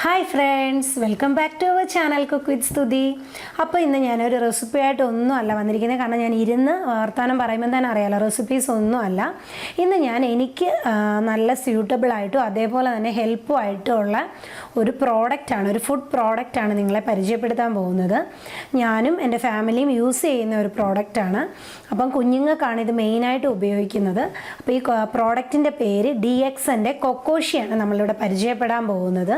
Hi friends, welcome back to our channel Cook with Stuthi. അപ്പോൾ ഇന്ന് ഞാൻ ഒരു റെസിപ്പി ആയിട്ട് ഒന്നും അല്ല വന്നിരിക്കുന്നത് കാരണം ഞാൻ ഇരുന്ന് വർത്താനം പറയുമ്പോൾ തന്നെ അറിയാലോ റെസിപ്പീസ് ഒന്നും അല്ല. ഇന്ന് ഞാൻ എനിക്ക് നല്ല സ്യൂട്ടബിൾ ആയിട്ടും അതേപോലെ തന്നെ ഹെൽപ്ഫുൾ ആയിട്ടുള്ള ഒരു പ്രോഡക്റ്റ് ആണ്, ഒരു ഫുഡ് പ്രോഡക്റ്റ് ആണ് നിങ്ങളെ പരിചയപ്പെടുത്താൻ പോകുന്നത്. ഞാനും എൻ്റെ ഫാമിലിയും യൂസ് ചെയ്യുന്ന ഒരു പ്രോഡക്റ്റ് ആണ്. അപ്പം കുഞ്ഞുങ്ങൾക്കാണ് ഇത് മെയിനായിട്ട് ഉപയോഗിക്കുന്നത്. അപ്പോൾ ഈ പ്രോഡക്റ്റിൻ്റെ പേര് DXN Cocozhi ആണ് നമ്മളിവിടെ പരിചയപ്പെടാൻ പോകുന്നത്.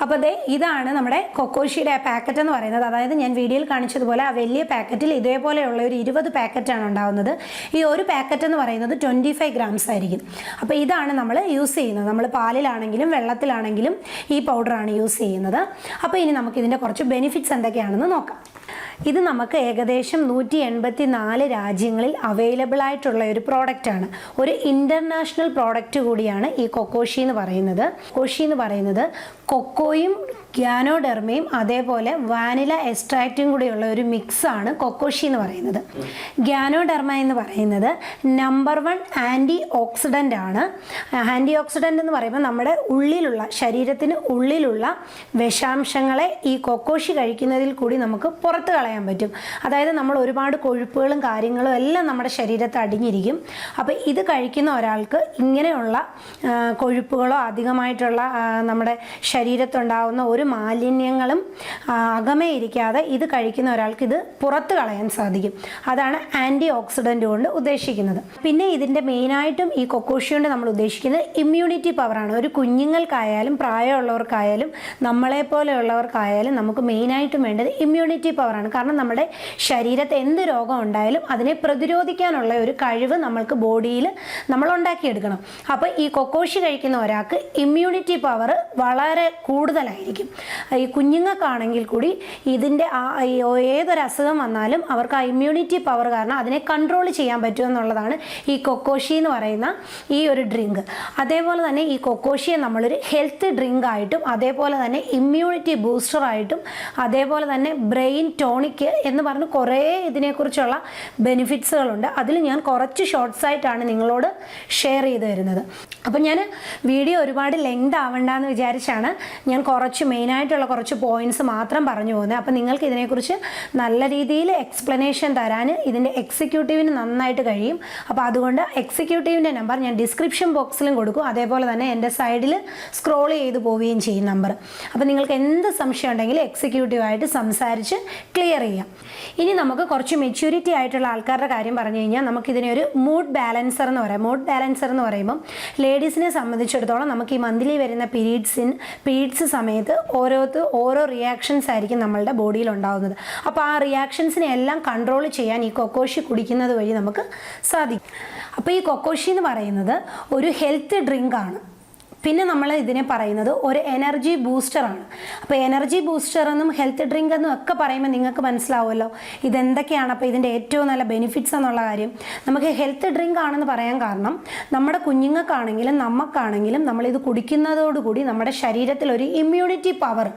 അപ്പോൾ ഇതാണ് നമ്മുടെ കൊക്കോഷിയുടെ പാക്കറ്റ് എന്ന് പറയുന്നത്. അതായത് ഞാൻ വീഡിയോയിൽ കാണിച്ചതുപോലെ ആ വലിയ പാക്കറ്റിൽ ഇതേപോലെയുള്ള ഒരു 20 പാക്കറ്റാണ് ഉണ്ടാവുന്നത്. ഈ ഒരു പാക്കറ്റ് എന്ന് പറയുന്നത് 25 ഗ്രാംസ് ആയിരിക്കും. അപ്പോൾ ഇതാണ് നമ്മൾ യൂസ് ചെയ്യുന്നത്. നമ്മൾ പാലിലാണെങ്കിലും വെള്ളത്തിലാണെങ്കിലും ഈ പൗഡറാണ് യൂസ് ചെയ്യുന്നത്. അപ്പോൾ ഇനി നമുക്കിതിൻ്റെ കുറച്ച് ബെനിഫിറ്റ്സ് എന്തൊക്കെയാണെന്ന് നോക്കാം. ഇത് നമുക്ക് ഏകദേശം 184 രാജ്യങ്ങളിൽ അവൈലബിൾ ആയിട്ടുള്ള ഒരു പ്രോഡക്റ്റാണ്. ഒരു ഇൻ്റർനാഷണൽ പ്രോഡക്റ്റ് കൂടിയാണ് ഈ കൊക്കോഷി എന്ന് പറയുന്നത്. കൊക്കോഷി എന്ന് പറയുന്നത് കൊക്കോയും ഗാനോഡെർമയും അതേപോലെ വാനില എക്സ്ട്രാക്റ്റും കൂടിയുള്ള ഒരു മിക്സാണ് കൊക്കോഷി എന്ന് പറയുന്നത്. ഗാനോഡെർമ എന്ന് പറയുന്നത് നമ്പർ 1 ആൻറ്റി ഓക്സിഡൻ്റ് ആണ്. ആൻറ്റി ഓക്സിഡൻ്റ് എന്ന് പറയുമ്പോൾ നമ്മുടെ ഉള്ളിലുള്ള ശരീരത്തിന് ഉള്ളിലുള്ള വിഷാംശങ്ങളെ ഈ കൊക്കോഷി കഴിക്കുന്നതിൽ കൂടി നമുക്ക് പുറത്ത് കളയാൻ പറ്റും. അതായത് നമ്മൾ ഒരുപാട് കൊഴുപ്പുകളും കാര്യങ്ങളും എല്ലാം നമ്മുടെ ശരീരത്ത് അടിഞ്ഞിരിക്കും. അപ്പോൾ ഇത് കഴിക്കുന്ന ഒരാൾക്ക് ഇങ്ങനെയുള്ള കൊഴുപ്പുകളോ അധികമായിട്ടുള്ള നമ്മുടെ ശരീരത്തുണ്ടാവുന്ന ഒരു മാലിന്യങ്ങളും അകമേ ഇരിക്കാതെ ഇത് കഴിക്കുന്ന ഒരാൾക്ക് ഇത് പുറത്ത് കളയാൻ സാധിക്കും. അതാണ് ആൻറ്റി ഓക്സിഡൻ്റ് കൊണ്ട് ഉദ്ദേശിക്കുന്നത്. പിന്നെ ഇതിൻ്റെ മെയിനായിട്ടും ഈ കൊക്കോഷി കൊണ്ട് നമ്മൾ ഉദ്ദേശിക്കുന്നത് ഇമ്മ്യൂണിറ്റി പവറാണ്. ഒരു കുഞ്ഞുങ്ങൾക്കായാലും പ്രായമുള്ളവർക്കായാലും നമ്മളെപ്പോലെയുള്ളവർക്കായാലും നമുക്ക് മെയിനായിട്ടും വേണ്ടത് ഇമ്മ്യൂണിറ്റി പവറാണ്. കാരണം നമ്മുടെ ശരീരത്ത് എന്ത് രോഗം ഉണ്ടായാലും അതിനെ പ്രതിരോധിക്കാനുള്ള ഒരു കഴിവ് നമ്മൾക്ക് ബോഡിയിൽ നമ്മൾ ഉണ്ടാക്കിയെടുക്കണം. അപ്പോൾ ഈ കൊക്കോഷി കഴിക്കുന്ന ഒരാൾക്ക് ഇമ്മ്യൂണിറ്റി പവർ വളരെ കൂടുതലായിരിക്കും. ഈ കുഞ്ഞുങ്ങൾക്കാണെങ്കിൽ കൂടി ഇതിൻ്റെ ഏതൊരു അസുഖം വന്നാലും അവർക്ക് ആ ഇമ്മ്യൂണിറ്റി പവർ കാരണം അതിനെ കൺട്രോൾ ചെയ്യാൻ പറ്റുമെന്നുള്ളതാണ് ഈ കൊക്കോഷി എന്ന് പറയുന്ന ഈ ഒരു ഡ്രിങ്ക്. അതേപോലെ തന്നെ ഈ കൊക്കോഷിയെ നമ്മളൊരു ഹെൽത്ത് ഡ്രിങ്ക് ആയിട്ടും അതേപോലെ തന്നെ ഇമ്മ്യൂണിറ്റി ബൂസ്റ്ററായിട്ടും അതേപോലെ തന്നെ ബ്രെയിൻ ടോണിക് എന്ന് പറഞ്ഞ് കുറേ ഇതിനെക്കുറിച്ചുള്ള ബെനിഫിറ്റ്സുകളുണ്ട്. അതിൽ ഞാൻ കുറച്ച് ഷോർട്സ് ആയിട്ടാണ് നിങ്ങളോട് ഷെയർ ചെയ്ത് തരുന്നത്. അപ്പം ഞാൻ വീഡിയോ ഒരുപാട് ലെങ്ത് ആവണ്ടെന്ന് വിചാരിച്ചാണ് ഞാൻ കുറച്ച് മെയിനായിട്ടുള്ള കുറച്ച് പോയിന്റ്സ് മാത്രം പറഞ്ഞു പോകുന്നത്. അപ്പം നിങ്ങൾക്ക് ഇതിനെക്കുറിച്ച് നല്ല രീതിയിൽ എക്സ്പ്ലനേഷൻ തരാൻ ഇതിൻ്റെ എക്സിക്യൂട്ടീവിന് നന്നായിട്ട് കഴിയും. അപ്പോൾ അതുകൊണ്ട് എക്സിക്യൂട്ടീവിൻ്റെ നമ്പർ ഞാൻ ഡിസ്ക്രിപ്ഷൻ ബോക്സിലും കൊടുക്കും. അതേപോലെ തന്നെ എൻ്റെ സൈഡിൽ സ്ക്രോൾ ചെയ്ത് പോവുകയും ചെയ്യും നമ്പർ. അപ്പോൾ നിങ്ങൾക്ക് എന്ത് സംശയം ഉണ്ടെങ്കിലും എക്സിക്യൂട്ടീവായിട്ട് സംസാരിച്ച് ക്ലിയർ ചെയ്യാം. ഇനി നമുക്ക് കുറച്ച് മെച്യൂരിറ്റി ആയിട്ടുള്ള ആൾക്കാരുടെ കാര്യം പറഞ്ഞു കഴിഞ്ഞാൽ നമുക്കിതിനെ ഒരു മൂഡ് ബാലൻസർ എന്ന് പറയാം. മൂഡ് ബാലൻസർ എന്ന് പറയുമ്പം ലേഡീസിനെ സംബന്ധിച്ചിടത്തോളം നമുക്ക് ഈ മന്ത്ലി വരുന്ന പീരീഡ്സ് സമയത്ത് ഓരോ റിയാക്ഷൻസ് ആയിരിക്കും നമ്മളുടെ ബോഡിയിൽ ഉണ്ടാകുന്നത്. അപ്പോൾ ആ റിയാക്ഷൻസിനെ എല്ലാം കൺട്രോൾ ചെയ്യാൻ ഈ കൊക്കോഷി കുടിക്കുന്നത് വഴി നമുക്ക് സാധിക്കും. അപ്പോൾ ഈ കൊക്കോഷി എന്ന് പറയുന്നത് ഒരു ഹെൽത്ത് ഡ്രിങ്ക് ആണ്. പിന്നെ നമ്മൾ ഇതിനെ പറയുന്നത് ഒരു എനർജി ബൂസ്റ്ററാണ്. അപ്പോൾ എനർജി ബൂസ്റ്റർ എന്നും ഹെൽത്ത് ഡ്രിങ്ക് എന്നും ഒക്കെ പറയുമ്പോൾ നിങ്ങൾക്ക് മനസ്സിലാവുമല്ലോ ഇതെന്തൊക്കെയാണ്. അപ്പോൾ ഇതിൻ്റെ ഏറ്റവും നല്ല ബെനിഫിറ്റ്സ് എന്നുള്ള കാര്യം നമുക്ക് ഹെൽത്ത് ഡ്രിങ്ക് ആണെന്ന് പറയാൻ കാരണം നമ്മുടെ കുഞ്ഞുങ്ങൾക്കാണെങ്കിലും നമുക്കാണെങ്കിലും നമ്മളിത് കുടിക്കുന്നതോടുകൂടി നമ്മുടെ ശരീരത്തിൽ ഒരു ഇമ്മ്യൂണിറ്റി പവർ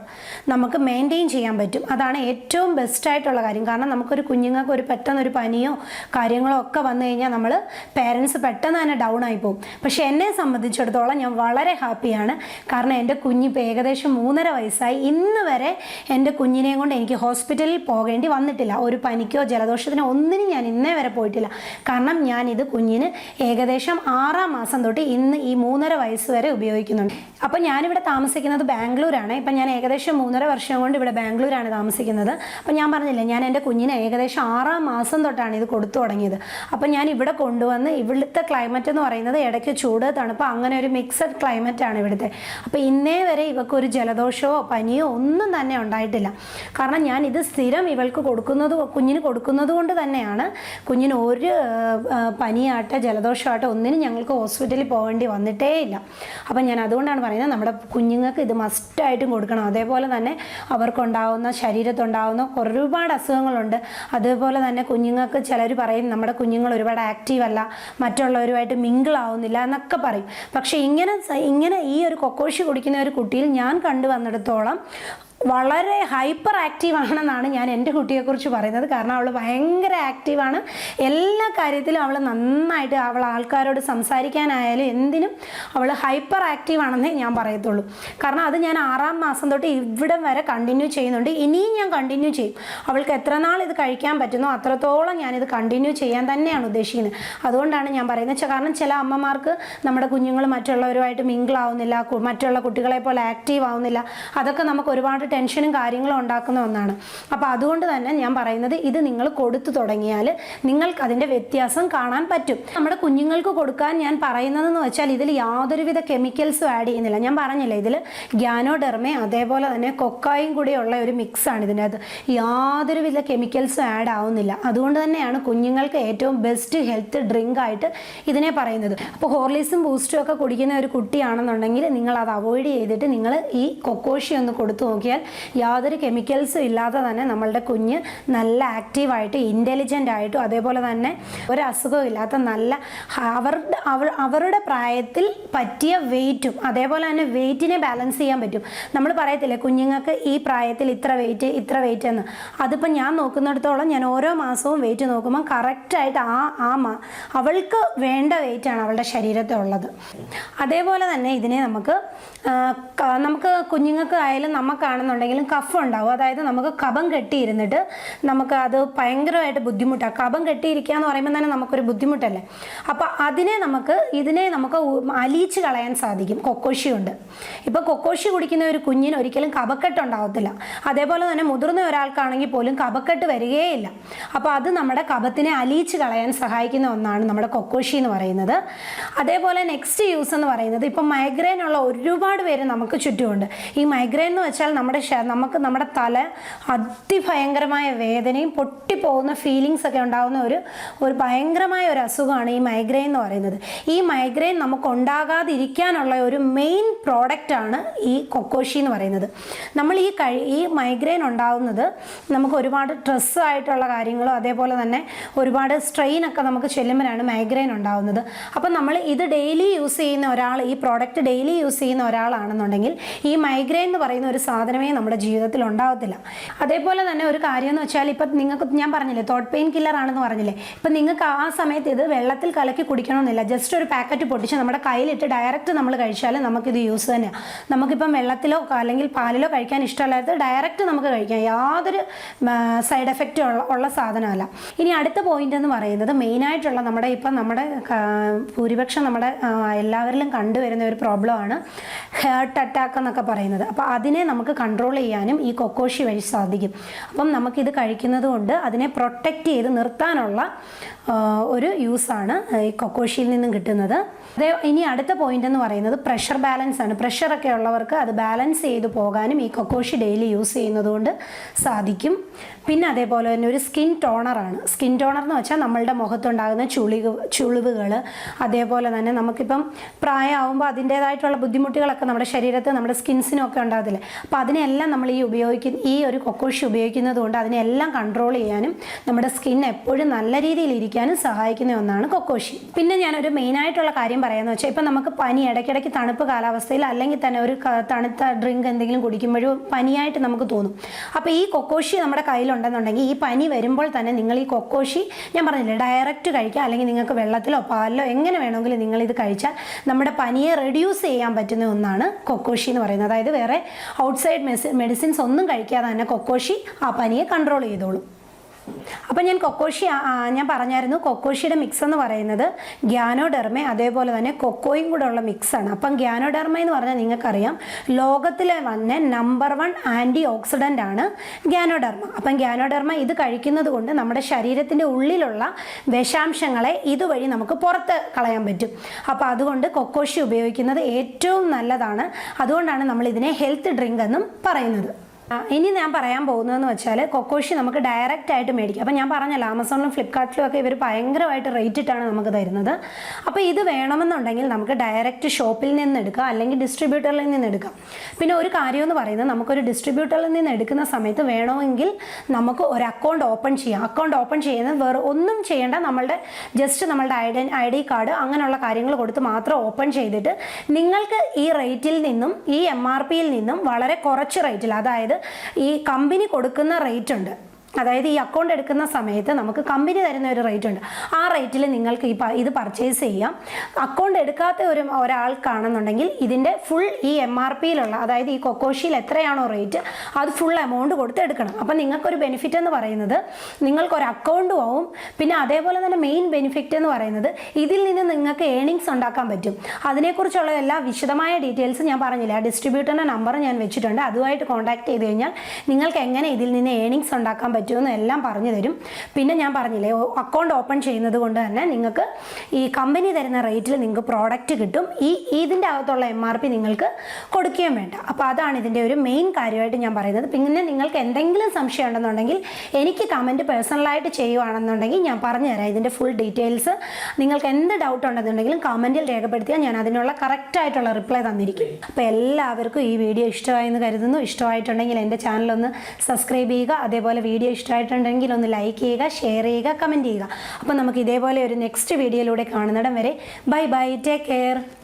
നമുക്ക് മെയിൻറ്റെയിൻ ചെയ്യാൻ പറ്റും. അതാണ് ഏറ്റവും ബെസ്റ്റായിട്ടുള്ള കാര്യം. കാരണം നമുക്കൊരു കുഞ്ഞുങ്ങൾക്ക് ഒരു പെട്ടെന്നൊരു പനിയോ കാര്യങ്ങളോ ഒക്കെ വന്നു കഴിഞ്ഞാൽ നമ്മൾ പേരൻസ് പെട്ടെന്ന് തന്നെ ഡൗൺ ആയി പോകും. പക്ഷേ എന്നെ സംബന്ധിച്ചിടത്തോളം ഞാൻ വളരെ ഹാപ്പിയാണ്. കാരണം എൻ്റെ കുഞ്ഞിപ്പോൾ ഏകദേശം 3.5 വയസ്സായി. ഇന്ന് വരെ എൻ്റെ കുഞ്ഞിനെയും കൊണ്ട് എനിക്ക് ഹോസ്പിറ്റലിൽ പോകേണ്ടി വന്നിട്ടില്ല. ഒരു പനിക്കോ ജലദോഷത്തിനോ ഒന്നിനും ഞാൻ ഇന്നേ വരെ പോയിട്ടില്ല. കാരണം ഞാനിത് കുഞ്ഞിന് ഏകദേശം 6-ാം മാസം തൊട്ട് ഇന്ന് ഈ 3.5 വയസ്സ് വരെ ഉപയോഗിക്കുന്നുണ്ട്. അപ്പോൾ ഞാനിവിടെ താമസിക്കുന്നത് ബാംഗ്ലൂരാണ്. ഇപ്പം ഞാൻ ഏകദേശം 3.5 വർഷം കൊണ്ട് ഇവിടെ ബാംഗ്ലൂരാണ് താമസിക്കുന്നത്. അപ്പം ഞാൻ പറഞ്ഞില്ലേ ഞാൻ എൻ്റെ കുഞ്ഞിന് ഏകദേശം 6-ാം മാസം തൊട്ടാണ് ഇത് കൊടുത്തു തുടങ്ങിയത്. അപ്പം ഞാൻ ഇവിടെ കൊണ്ടുവന്ന് ഇവിടുത്തെ ക്ലൈമറ്റ് എന്ന് പറയുന്നത് ഇടയ്ക്ക് ചൂട് തണുപ്പ് അങ്ങനെ ഒരു മിക്സഡ് ക്ലൈമറ്റാണ് ഇവിടുത്തെ. അപ്പോൾ ഇന്നേ വരെ ഇവൾക്കൊരു ജലദോഷമോ പനിയോ ഒന്നും തന്നെ ഉണ്ടായിട്ടില്ല. കാരണം ഞാൻ ഇത് സ്ഥിരം ഇവൾക്ക് കുഞ്ഞിന് കൊടുക്കുന്നത് കൊണ്ട് തന്നെയാണ് കുഞ്ഞിന് ഒരു പനിയാട്ടോ ജലദോഷമാട്ടോ ഒന്നിനും ഞങ്ങൾക്ക് ഹോസ്പിറ്റലിൽ പോകേണ്ടി വന്നിട്ടേ ഇല്ല. അപ്പം ഞാൻ അതുകൊണ്ടാണ് പറയുന്നത് നമ്മുടെ കുഞ്ഞുങ്ങൾക്ക് ഇത് മസ്റ്റായിട്ടും കൊടുക്കണം. അതേപോലെ തന്നെ അവർക്കുണ്ടാവുന്ന ശരീരത്തുണ്ടാവുന്ന ഒരുപാട് അസുഖങ്ങളുണ്ട്. അതേപോലെ തന്നെ കുഞ്ഞുങ്ങൾക്ക് ചിലർ പറയും നമ്മുടെ കുഞ്ഞുങ്ങൾ ഒരുപാട് ആക്റ്റീവ് അല്ല, മറ്റുള്ളവരുമായിട്ട് മിങ്കിൾ ആവുന്നില്ല എന്നൊക്കെ പറയും. പക്ഷേ ഇങ്ങനെ ഈ ഒരു കൊക്കോഷി കുടിക്കുന്ന ഒരു കുട്ടിയിൽ ഞാൻ കണ്ടുവന്നിടത്തോളം വളരെ ഹൈപ്പർ ആക്റ്റീവ് ആണെന്നാണ് ഞാൻ എൻ്റെ കുട്ടിയെക്കുറിച്ച് പറയുന്നത്. കാരണം അവൾ ഭയങ്കര ആക്റ്റീവാണ്. എല്ലാ കാര്യത്തിലും അവൾ നന്നായിട്ട് അവൾ ആൾക്കാരോട് സംസാരിക്കാനായാലും എന്തിനും അവൾ ഹൈപ്പർ ആക്റ്റീവ് ആണെന്നേ ഞാൻ പറയത്തുള്ളൂ. കാരണം അത് ഞാൻ 6ാം മാസം തൊട്ട് ഇവിടെ വരെ കണ്ടിന്യൂ ചെയ്യുന്നുണ്ട്. ഇനിയും ഞാൻ കണ്ടിന്യൂ ചെയ്യും. അവൾക്ക് എത്ര നാൾ ഇത് കഴിക്കാൻ പറ്റുന്നോ അത്രത്തോളം ഞാനിത് കണ്ടിന്യൂ ചെയ്യാൻ തന്നെയാണ് ഉദ്ദേശിക്കുന്നത്. അതുകൊണ്ടാണ് ഞാൻ പറയുന്നത്. കാരണം ചില അമ്മമാർക്ക് നമ്മുടെ കുഞ്ഞുങ്ങൾ മറ്റുള്ളവരുമായിട്ട് മിങ്കിളാവുന്നില്ല, മറ്റുള്ള കുട്ടികളെ പോലെ ആക്റ്റീവ് ആവുന്നില്ല. അതൊക്കെ നമുക്ക് ഒരുപാട് ടെൻഷനും കാര്യങ്ങളും ഉണ്ടാക്കുന്ന ഒന്നാണ്. അപ്പോൾ അതുകൊണ്ട് തന്നെ ഞാൻ പറയുന്നത് ഇത് നിങ്ങൾ കൊടുത്തു തുടങ്ങിയാൽ നിങ്ങൾക്ക് അതിൻ്റെ വ്യത്യാസം കാണാൻ പറ്റും. നമ്മുടെ കുഞ്ഞുങ്ങൾക്ക് കൊടുക്കാൻ ഞാൻ പറയുന്നതെന്ന് വെച്ചാൽ ഇതിൽ യാതൊരുവിധ കെമിക്കൽസും ആഡ് ചെയ്യുന്നില്ല. ഞാൻ പറഞ്ഞില്ലേ ഇതിൽ ഗ്യാനോഡെർമയും അതേപോലെ തന്നെ കൊക്കോയും കൂടിയുള്ള ഒരു മിക്സാണ് ഇതിൻ്റെ അകത്ത്. യാതൊരുവിധ കെമിക്കൽസും ആഡ് ആവുന്നില്ല. അതുകൊണ്ട് തന്നെയാണ് കുഞ്ഞുങ്ങൾക്ക് ഏറ്റവും ബെസ്റ്റ് ഹെൽത്ത് ഡ്രിങ്ക് ആയിട്ട് ഇതിനെ പറയുന്നത്. അപ്പോൾ ഹോർലിക്സും ബൂസ്റ്റും ഒക്കെ കുടിക്കുന്ന ഒരു കുട്ടിയാണെന്നുണ്ടെങ്കിൽ നിങ്ങൾ അത് അവോയ്ഡ് ചെയ്തിട്ട് നിങ്ങൾ ഈ കൊക്കോഷി ഒന്ന് കൊടുത്തു നോക്കിയാൽ യാതൊരു കെമിക്കൽസും ഇല്ലാതെ തന്നെ നമ്മളുടെ കുഞ്ഞ് നല്ല ആക്റ്റീവായിട്ട് ഇൻ്റലിജൻ്റ് ആയിട്ടും അതേപോലെ തന്നെ ഒരു അസുഖവും ഇല്ലാത്ത നല്ല അവരുടെ പ്രായത്തിൽ പറ്റിയ വെയിറ്റും അതേപോലെ തന്നെ വെയിറ്റിനെ ബാലൻസ് ചെയ്യാൻ പറ്റും. നമ്മൾ പറയത്തില്ലേ കുഞ്ഞുങ്ങൾക്ക് ഈ പ്രായത്തിൽ ഇത്ര വെയിറ്റ് എന്ന്. അതിപ്പോൾ ഞാൻ നോക്കുന്നിടത്തോളം ഞാൻ ഓരോ മാസവും വെയിറ്റ് നോക്കുമ്പോൾ കറക്റ്റായിട്ട് അവൾക്ക് വേണ്ട വെയിറ്റാണ് അവളുടെ ശരീരത്തിലുള്ളത്. അതേപോലെ തന്നെ ഇതിനെ നമുക്ക് കുഞ്ഞുങ്ങൾക്ക് ആയാലും നമുക്കാണെന്നുണ്ടെങ്കിലും കഫ് ഉണ്ടാവും. അതായത് നമുക്ക് കഫം കെട്ടിയിരുന്നിട്ട് നമുക്ക് അത് ഭയങ്കരമായിട്ട് ബുദ്ധിമുട്ടാണ്. കഫം കെട്ടിയിരിക്കുക എന്ന് പറയുമ്പോൾ തന്നെ നമുക്കൊരു ബുദ്ധിമുട്ടല്ലേ. അപ്പോൾ ഇതിനെ നമുക്ക് അലിയിച്ച് കളയാൻ സാധിക്കും കൊക്കോഷി കൊണ്ട്. ഇപ്പോൾ കൊക്കോഷി കുടിക്കുന്ന ഒരു കുഞ്ഞിന് ഒരിക്കലും കഫക്കെട്ട് ഉണ്ടാവത്തില്ല. അതേപോലെ തന്നെ മുതിർന്ന ഒരാൾക്കാണെങ്കിൽ പോലും കഫക്കെട്ട് വരികയില്ല. അപ്പോൾ അത് നമ്മുടെ കഫത്തിനെ അലിയിച്ച് കളയാൻ സഹായിക്കുന്ന ഒന്നാണ് നമ്മുടെ കൊക്കോഷി എന്ന് പറയുന്നത്. അതേപോലെ നെക്സ്റ്റ് യൂസ് എന്ന് പറയുന്നത് ഇപ്പം മൈഗ്രെയിൻ ഉള്ള ഒരുപാട് പേര് നമുക്ക് ചുറ്റുമുണ്ട്. ഈ മൈഗ്രെയിൻ എന്ന് വെച്ചാൽ നമ്മുടെ തല അതിഭയങ്കരമായ വേദനയും പൊട്ടിപ്പോകുന്ന ഫീലിങ്സ് ഒക്കെ ഉണ്ടാകുന്ന ഒരു ഭയങ്കരമായ ഒരു അസുഖമാണ് ഈ മൈഗ്രെയിൻ എന്ന് പറയുന്നത്. ഈ മൈഗ്രെയിൻ നമുക്ക് ഉണ്ടാകാതിരിക്കാനുള്ള ഒരു മെയിൻ പ്രോഡക്റ്റാണ് ഈ കൊക്കോഷി എന്ന് പറയുന്നത്. നമ്മൾ ഈ മൈഗ്രെയിൻ ഉണ്ടാകുന്നത് നമുക്ക് ഒരുപാട് സ്ട്രെസ്സായിട്ടുള്ള കാര്യങ്ങളും അതേപോലെ തന്നെ ഒരുപാട് സ്ട്രെയിൻ ഒക്കെ നമുക്ക് ചെല്ലുമ്പോഴാണ് മൈഗ്രെയിൻ ഉണ്ടാകുന്നത്. അപ്പം നമ്മൾ ഇത് ഡെയിലി യൂസ് ചെയ്യുന്ന ഒരാൾ, ഈ പ്രോഡക്റ്റ് ഡെയിലി യൂസ് ചെയ്യുന്ന ഒരാളാണെന്നുണ്ടെങ്കിൽ ഈ മൈഗ്രെയിൻ എന്ന് പറയുന്ന ഒരു സാധനമേ നമ്മുടെ ജീവിതത്തിൽ ഉണ്ടാകത്തില്ല. അതേപോലെ തന്നെ ഒരു കാര്യം എന്ന് വെച്ചാൽ ഇപ്പം നിങ്ങൾക്ക് ഞാൻ പറഞ്ഞില്ലേ തോട്ട് പെയിൻ കില്ലർ ആണെന്ന് പറഞ്ഞില്ലേ. ഇപ്പം നിങ്ങൾക്ക് ആ സമയത്ത് ഇത് വെള്ളത്തിൽ കലക്കി കുടിക്കണമെന്നില്ല. ജസ്റ്റ് ഒരു പാക്കറ്റ് പൊട്ടിച്ച് നമ്മുടെ കയ്യിലിട്ട് ഡയറക്റ്റ് നമ്മൾ കഴിച്ചാൽ നമുക്കിത് യൂസ് തന്നെയാണ്. നമുക്കിപ്പം വെള്ളത്തിലോ അല്ലെങ്കിൽ പാലിലോ കഴിക്കാൻ ഇഷ്ടമല്ലാത്തത് ഡയറക്റ്റ് നമുക്ക് കഴിക്കാം. യാതൊരു സൈഡ് എഫക്റ്റ് ഉള്ള സാധനമല്ല. ഇനി അടുത്ത പോയിന്റ് എന്ന് പറയുന്നത് മെയിനായിട്ടുള്ള നമ്മുടെ ഭൂരിപക്ഷം നമ്മുടെ എല്ലാവരിലും കണ്ടുവരുന്ന ഒരു പ്രോബ്ലമാണ് ഹാർട്ട് അറ്റാക്ക് എന്നൊക്കെ പറയുന്നത്. അപ്പോൾ അതിനെ നമുക്ക് കൺട്രോൾ ചെയ്യാനും ഈ കൊക്കോഷി വഴി സാധിക്കും. അപ്പം നമുക്കിത് കഴിക്കുന്നത് കൊണ്ട് അതിനെ പ്രൊട്ടക്റ്റ് ചെയ്ത് നിർത്താനുള്ള ഒരു യൂസാണ് ഈ കൊക്കോഷിയിൽ നിന്നും കിട്ടുന്നത്. ഇനി അടുത്ത പോയിന്റ് എന്ന് പറയുന്നത് പ്രഷർ ബാലൻസ് ആണ്. പ്രഷറൊക്കെ ഉള്ളവർക്ക് അത് ബാലൻസ് ചെയ്ത് പോകാനും ഈ കൊക്കോഷി ഡെയിലി യൂസ് ചെയ്യുന്നത് കൊണ്ട് സാധിക്കും. പിന്നെ അതേപോലെ തന്നെ ഒരു സ്കിൻ ടോണറാണ്. സ്കിൻ ടോണർ എന്ന് വെച്ചാൽ നമ്മളുടെ മുഖത്തുണ്ടാകുന്ന ചുളിവുകൾ അതേപോലെ തന്നെ നമുക്കിപ്പം പ്രായമാകുമ്പോൾ അതിൻ്റേതായിട്ടുള്ള ബുദ്ധിമുട്ടുകളൊക്കെ നമ്മുടെ ശരീരത്ത് നമ്മുടെ സ്കിൻസിനൊക്കെ ഉണ്ടാകത്തില്ലേ. അപ്പോൾ അതിനെല്ലാം നമ്മൾ ഈ ഒരു കൊക്കോഷി ഉപയോഗിക്കുന്നത് കൊണ്ട് അതിനെല്ലാം കൺട്രോൾ ചെയ്യാനും നമ്മുടെ സ്കിൻ എപ്പോഴും നല്ല രീതിയിൽ ഇരിക്കാനും സഹായിക്കുന്ന ഒന്നാണ് കൊക്കോഷി. പിന്നെ ഞാനൊരു മെയിനായിട്ടുള്ള കാര്യം പറയാമെന്ന് വെച്ചാൽ ഇപ്പം നമുക്ക് പനി ഇടയ്ക്കിടയ്ക്ക് തണുപ്പ് കാലാവസ്ഥയിൽ അല്ലെങ്കിൽ തന്നെ ഒരു തണുത്ത ഡ്രിങ്ക് എന്തെങ്കിലും കുടിക്കുമ്പോഴും പനിയായിട്ട് നമുക്ക് തോന്നും. അപ്പോൾ ഈ കൊക്കോഷി നമ്മുടെ കയ്യിലുണ്ടെന്നുണ്ടെങ്കിൽ ഈ പനി വരുമ്പോൾ തന്നെ നിങ്ങൾ ഈ കൊക്കോഷി ഞാൻ പറഞ്ഞില്ലേ ഡയറക്റ്റ് കഴിക്കുക, അല്ലെങ്കിൽ നിങ്ങൾക്ക് വെള്ളത്തിലോ പാലിലോ എങ്ങനെ വേണമെങ്കിലും നിങ്ങളിത് കഴിച്ചാൽ നമ്മുടെ പനിയെ റെഡ്യൂസ് ചെയ്യാൻ പറ്റുന്ന ഒന്നാണ് കൊക്കോഷി എന്ന് പറയുന്നത്. അതായത് വേറെ ഔട്ട്സൈഡ് മെഡിസിൻസ് ഒന്നും കഴിക്കാതെ തന്നെ കൊക്കോഷി ആ പനിയെ കൺട്രോൾ ചെയ്തോളും. അപ്പം ഞാൻ പറഞ്ഞായിരുന്നു കൊക്കോഷിയുടെ മിക്സ് എന്ന് പറയുന്നത് ഗ്യാനോഡെർമ അതേപോലെ തന്നെ കൊക്കോയും കൂടെ ഉള്ള മിക്സാണ്. അപ്പം ഗ്യാനോഡെർമ എന്ന് പറഞ്ഞാൽ നിങ്ങൾക്കറിയാം ലോകത്തിലെ തന്നെ നമ്പർ 1 ആൻറ്റി ഓക്സിഡൻ്റ് ആണ് ഗ്യാനോഡെർമ. അപ്പം ഗ്യാനോഡെർമ ഇത് കഴിക്കുന്നത് കൊണ്ട് നമ്മുടെ ശരീരത്തിൻ്റെ ഉള്ളിലുള്ള വിഷാംശങ്ങളെ ഇതുവഴി നമുക്ക് പുറത്ത് കളയാൻ പറ്റും. അപ്പോൾ അതുകൊണ്ട് കൊക്കോഷി ഉപയോഗിക്കുന്നത് ഏറ്റവും നല്ലതാണ്. അതുകൊണ്ടാണ് നമ്മൾ ഇതിനെ ഹെൽത്ത് ഡ്രിങ്ക് എന്നും പറയുന്നത്. ഇനി ഞാൻ പറയാൻ പോകുന്നതെന്ന് വെച്ചാൽ കൊക്കോഷി നമുക്ക് ഡയറക്റ്റ് ആയിട്ട് മേടിക്കാം. അപ്പം ഞാൻ പറഞ്ഞല്ലോ ആമസോണിലും ഫ്ലിപ്കാർട്ടിലും ഒക്കെ ഇവർ ഭയങ്കരമായിട്ട് റേറ്റ് ഇട്ടാണ് നമുക്ക് തരുന്നത്. അപ്പോൾ ഇത് വേണമെന്നുണ്ടെങ്കിൽ നമുക്ക് ഡയറക്റ്റ് ഷോപ്പിൽ നിന്ന് എടുക്കാം അല്ലെങ്കിൽ ഡിസ്ട്രിബ്യൂട്ടറിൽ നിന്ന് എടുക്കാം. പിന്നെ ഒരു കാര്യം എന്ന് പറയുന്നത് നമുക്കൊരു ഡിസ്ട്രിബ്യൂട്ടറിൽ നിന്ന് എടുക്കുന്ന സമയത്ത് വേണമെങ്കിൽ നമുക്ക് ഒരു അക്കൗണ്ട് ഓപ്പൺ ചെയ്യാം. അക്കൗണ്ട് ഓപ്പൺ ചെയ്യുന്നത് വേറെ ഒന്നും ചെയ്യേണ്ട, നമ്മളുടെ ID കാർഡ് അങ്ങനെയുള്ള കാര്യങ്ങൾ കൊടുത്ത് മാത്രം ഓപ്പൺ ചെയ്തിട്ട് നിങ്ങൾക്ക് ഈ റേറ്റിൽ നിന്നും ഈ MRPയിൽ നിന്നും വളരെ കുറച്ച് റേറ്റിൽ, അതായത് ഈ കമ്പനി കൊടുക്കുന്ന റേറ്റ് ഉണ്ട്, അതായത് ഈ അക്കൗണ്ട് എടുക്കുന്ന സമയത്ത് നമുക്ക് കമ്പനി തരുന്ന ഒരു റേറ്റ് ഉണ്ട്. ആ റേറ്റിൽ നിങ്ങൾക്ക് ഇത് പർച്ചേസ് ചെയ്യാം. അക്കൗണ്ട് എടുക്കാത്ത ഒരാൾക്കാണെന്നുണ്ടെങ്കിൽ ഇതിൻ്റെ ഫുൾ ഈ MRPയിലുള്ള, അതായത് ഈ കൊക്കോഷിയിൽ എത്രയാണോ റേറ്റ് അത് ഫുൾ എമൗണ്ട് കൊടുത്ത് എടുക്കണം. അപ്പം നിങ്ങൾക്കൊരു ബെനിഫിറ്റ് എന്ന് പറയുന്നത് നിങ്ങൾക്കൊരു അക്കൗണ്ടും ആവും. പിന്നെ അതേപോലെ തന്നെ മെയിൻ ബെനിഫിറ്റ് എന്ന് പറയുന്നത് ഇതിൽ നിന്ന് നിങ്ങൾക്ക് ഏണിങ്സ് ഉണ്ടാക്കാൻ പറ്റും. അതിനെക്കുറിച്ചുള്ള എല്ലാ വിശദമായ ഡീറ്റെയിൽസ് ഞാൻ പറഞ്ഞില്ല, ആ ഡിസ്ട്രിബ്യൂട്ടറിൻ്റെ നമ്പർ ഞാൻ വെച്ചിട്ടുണ്ട്. അതുമായിട്ട് കോൺടാക്ട് ചെയ്ത് കഴിഞ്ഞാൽ നിങ്ങൾക്ക് എങ്ങനെ ഇതിൽ നിന്ന് ഏണിങ്സ് ഉണ്ടാക്കാൻ പറ്റുമെന്ന് എല്ലാം പറഞ്ഞു തരും. പിന്നെ ഞാൻ പറഞ്ഞില്ലേ, അക്കൗണ്ട് ഓപ്പൺ ചെയ്യുന്നത് കൊണ്ട് തന്നെ നിങ്ങൾക്ക് ഈ കമ്പനി തരുന്ന റേറ്റിൽ നിങ്ങൾക്ക് പ്രോഡക്റ്റ് കിട്ടും. ഇതിൻ്റെ അകത്തുള്ള MRP നിങ്ങൾക്ക് കൊടുക്കുകയും വേണ്ട. അപ്പോൾ അതാണ് ഇതിൻ്റെ ഒരു മെയിൻ കാര്യമായിട്ട് ഞാൻ പറയുന്നത്. പിന്നെ നിങ്ങൾക്ക് എന്തെങ്കിലും സംശയം ഉണ്ടെന്നുണ്ടെങ്കിൽ എനിക്ക് കമൻറ്റ് പേഴ്സണലായിട്ട് ചെയ്യുകയാണെന്നുണ്ടെങ്കിൽ ഞാൻ പറഞ്ഞുതരാം ഇതിൻ്റെ ഫുൾ ഡീറ്റെയിൽസ്. നിങ്ങൾക്ക് എന്ത് ഡൗട്ട് ഉണ്ടെന്നുണ്ടെങ്കിലും കമൻറ്റിൽ രേഖപ്പെടുത്തിയാൽ ഞാൻ അതിനുള്ള കറക്റ്റായിട്ടുള്ള റിപ്ലൈ തന്നിരിക്കും. അപ്പോൾ എല്ലാവർക്കും ഈ വീഡിയോ ഇഷ്ടമായെന്ന് കരുതുന്നു. ഇഷ്ടമായിട്ടുണ്ടെങ്കിൽ എൻ്റെ ചാനലൊന്ന് സബ്സ്ക്രൈബ് ചെയ്യുക. അതേപോലെ വീഡിയോ ഇഷ്ടമായിട്ടുണ്ടെങ്കിൽ ഒന്ന് ലൈക്ക് ചെയ്യുക, ഷെയർ ചെയ്യുക, കമൻറ്റ് ചെയ്യുക. അപ്പോൾ നമുക്ക് ഇതേപോലെ ഒരു നെക്സ്റ്റ് വീഡിയോയിലൂടെ കാണുന്നിടം വരെ ബൈ ബൈ, ടേക്ക് കെയർ.